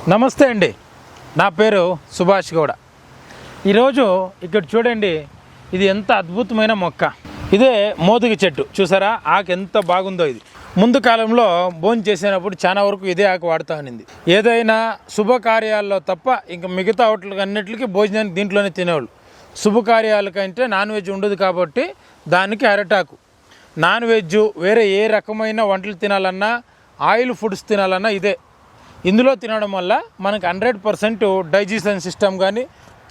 నమస్తే అండి, నా పేరు సుభాష్ గౌడ. ఈరోజు ఇక్కడ చూడండి, ఇది ఎంత అద్భుతమైన మొక్క. ఇదే మోదుగ చెట్టు. చూసారా ఆకు ఎంత బాగుందో. ఇది ముందు కాలంలో భోజనం చేసినప్పుడు చాలా వరకు ఇదే ఆకు వాడుతూ ఉన్నింది. ఏదైనా శుభకార్యాల్లో తప్ప ఇంకా మిగతా వాటికి అన్నిటికీ భోజనానికి దీంట్లోనే తినేవాళ్ళు. శుభకార్యాలకంటే నాన్ వెజ్ ఉండదు కాబట్టి దానికి అరటాకు. నాన్ వెజ్ వేరే ఏ రకమైన వంటలు తినాలన్నా, ఆయిల్ ఫుడ్స్ తినాలన్నా ఇదే. ఇందులో తినడం వల్ల మనకు 100% డైజెషన్ సిస్టమ్ కానీ,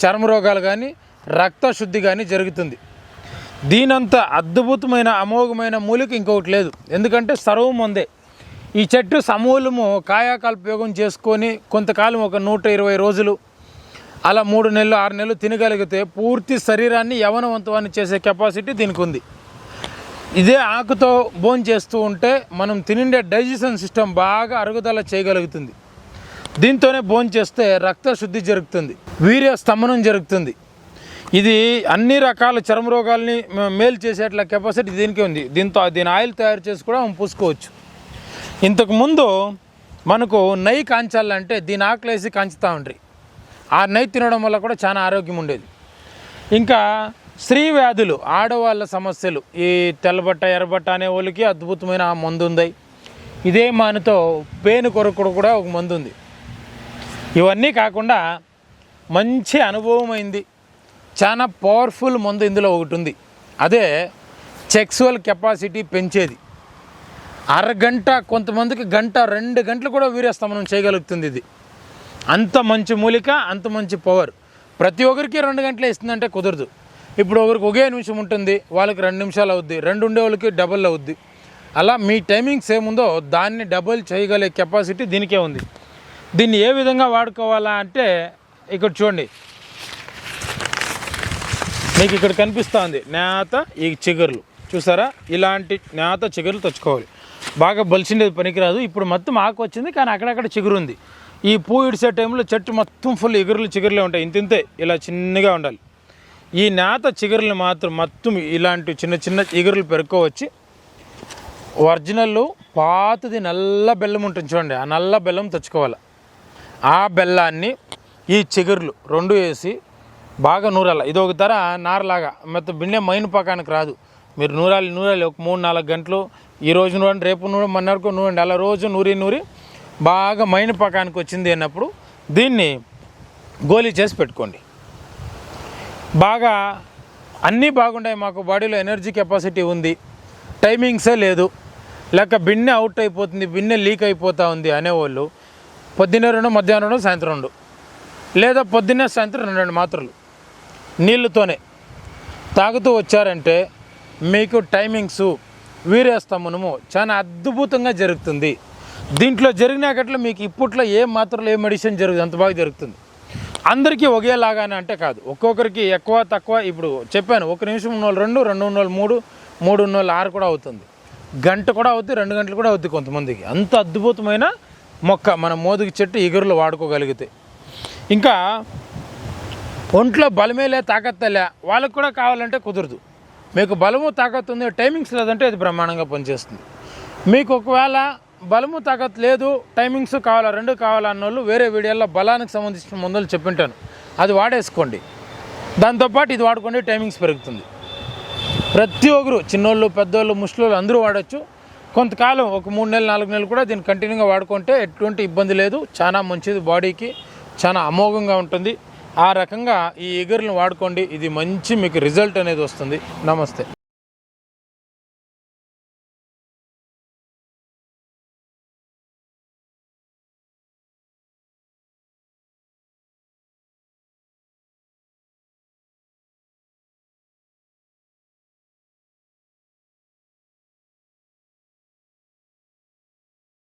చర్మ రోగాలు కానీ, రక్త శుద్ధి కానీ జరుగుతుంది. దీనంత అద్భుతమైన అమోఘమైన మూలిక ఇంకొకటి లేదు. ఎందుకంటే సర్వం ఉందే. ఈ చెట్టు సమూలము కాయాకల్పయోగం చేసుకొని కొంతకాలం ఒక 120 రోజులు అలా 3 నెలలు 6 నెలలు తినగలిగితే పూర్తి శరీరాన్ని యవనవంతవాన్ని చేసే కెపాసిటీ దీనికి ఉంది. ఇదే ఆకుతో భోజనం చేస్తూ ఉంటే మనం తినిండే డైజెషన్ సిస్టమ్ బాగా అరుగుదల చేయగలుగుతుంది. దీంతోనే భోజనం చేస్తే రక్త శుద్ధి జరుగుతుంది, వీర్య స్తంభనం జరుగుతుంది. ఇది అన్ని రకాల చర్మ రోగాల్ని మేలు చేసేట్ల కెపాసిటీ దీనికే ఉంది. దీని ఆయిల్ తయారు చేసి కూడా మనం పూసుకోవచ్చు. ఇంతకుముందు మనకు నెయ్యి కాంచాలంటే దీని ఆకులేసి కాంచుతూ ఉండ్రి. ఆ నెయ్యి తినడం వల్ల కూడా చాలా ఆరోగ్యం ఉండేది. ఇంకా స్త్రీ వ్యాధులు, ఆడవాళ్ళ సమస్యలు, ఈ తెల్లబట్ట ఎర్రబట్ట అనే వాళ్ళకి అద్భుతమైన మందు ఉంది. ఇదే మానుతో పేను కొరకు కూడా ఒక మందు ఉంది. ఇవన్నీ కాకుండా మంచి అనుభవం అయింది, చాలా పవర్ఫుల్ మందు ఇందులో ఒకటి ఉంది. అదే సెక్సువల్ కెపాసిటీ పెంచేది. అరగంట, కొంతమందికి గంట 2 గంటలు కూడా వీర్యస్తంభనం చేయగలుగుతుంది. ఇది అంత మంచి మూలిక, అంత మంచి పవర్. ప్రతి ఒక్కరికి 2 గంటలే ఇస్తుందంటే కుదరదు. ఇప్పుడు ఒకరికి ఒకే నిమిషం ఉంటుంది, వాళ్ళకి 2 నిమిషాలు అవుద్ది. 2 ఉండే వాళ్ళకి డబుల్ అవుద్ది. అలా మీ టైమింగ్స్ ఏముందో దాన్ని డబుల్ చేయగలిగే కెపాసిటీ దీనికే ఉంది. దీన్ని ఏ విధంగా వాడుకోవాలా అంటే ఇక్కడ చూడండి, మీకు ఇక్కడ కనిపిస్తూ ఉంది నేత ఈ చిగుర్లు. చూసారా, ఇలాంటి నేత చిగుర్లు తెచ్చుకోవాలి. బాగా బలిసిండేది పనికిరాదు. ఇప్పుడు మొత్తం ఆకు వచ్చింది కానీ అక్కడక్కడ చిగురు ఉంది. ఈ పువ్వు ఇడిసే టైంలో చెట్టు మొత్తం ఫుల్ చిగురులే ఉంటాయి. ఇంతే ఇలా చిన్నగా ఉండాలి. ఈ నేత చిగురులు మొత్తం ఇలాంటి చిన్న చిన్న చిగురులు పెరుక్కోవచ్చి ఒరిజినల్ పాతది నల్ల బెల్లం ఉంటుంది చూడండి, ఆ నల్ల బెల్లం తెచ్చుకోవాలి. ఆ బెల్లాన్ని ఈ చిగురులు 2 వేసి బాగా నూరాలి. ఇది ఒక తర నారలాగా మొత్తం బిండె మైన్ పాకానికి రాదు. మీరు నూరాలి ఒక 3-4 గంటలు. ఈ రోజు నూరండి, రేపు నూరండి, మొన్నటికో నూరండి. అలా రోజు నూరి బాగా మైన్ పాకానికి వచ్చింది అన్నప్పుడు దీన్ని గోళీ చేసి పెట్టుకోండి. బాగా అన్నీ బాగుంటాయి. మాకు బాడీలో ఎనర్జీ కెపాసిటీ ఉంది, టైమింగ్సే లేదు, లేక బిన్నె అవుట్ అయిపోతుంది, బిన్నె లీక్ అయిపోతూ ఉంది అనేవాళ్ళు పొద్దున్నే 2, మధ్యాహ్నం 2, సాయంత్రం 2, లేదా పొద్దున్నే సాయంత్రం 2 మాత్రలు నీళ్ళతోనే తాగుతూ వచ్చారంటే మీకు టైమింగ్సు, వీర్యస్తంభనము చాలా అద్భుతంగా జరుగుతుంది. దీంట్లో జరిగినాకట్లో మీకు ఇప్పట్లో ఏ మాత్రలు ఏ మెడిసిన్ జరుగుతుంది అంత బాగా జరుగుతుంది. అందరికీ ఒకేలాగానే అంటే కాదు, ఒక్కొక్కరికి ఎక్కువ తక్కువ. ఇప్పుడు చెప్పాను, 1 నిమిషం ఉన్నోళ్ళు 2, 2 ఉన్నోళ్ళు 3, 3 ఉన్నోళ్ళు 6 కూడా అవుతుంది. గంట కూడా అవుద్ది, 2 గంటలు కూడా అవుద్ది కొంతమందికి. అంత అద్భుతమైన మొక్క మన మోదుగ చెట్టు ఇగురులు వాడుకోగలిగితే. ఇంకా ఒంట్లో బలమేలే తాకత్తలే వాళ్ళకు కూడా కావాలంటే కుదరదు. మీకు బలము తాకత్తు ఉంది, టైమింగ్స్ లేదంటే అది బ్రహ్మాండంగా పనిచేస్తుంది. మీకు ఒకవేళ బలము తాకత్ లేదు, టైమింగ్స్ కావాలా, 2 కావాలన్నోళ్ళు వేరే వీడియోలో బలానికి సంబంధించిన మందులు చెప్పింటాను, అది వాడేసుకోండి. దాంతోపాటు ఇది వాడుకోండి, టైమింగ్స్ పెరుగుతుంది. ప్రతి ఒక్కరు, చిన్నోళ్ళు, పెద్దోళ్ళు, ముసలోళ్ళు అందరూ వాడచ్చు. కొంతకాలం ఒక 3 నెలలు 4 నెలలు కూడా దీన్ని కంటిన్యూగా వాడుకుంటే ఎటువంటి ఇబ్బంది లేదు. చాలా మంచిది, బాడీకి చాలా అమోఘంగా ఉంటుంది. ఆ రకంగా ఈ ఎగురులను వాడుకోండి. ఇది మంచి మీకు రిజల్ట్ అనేది వస్తుంది. నమస్తే.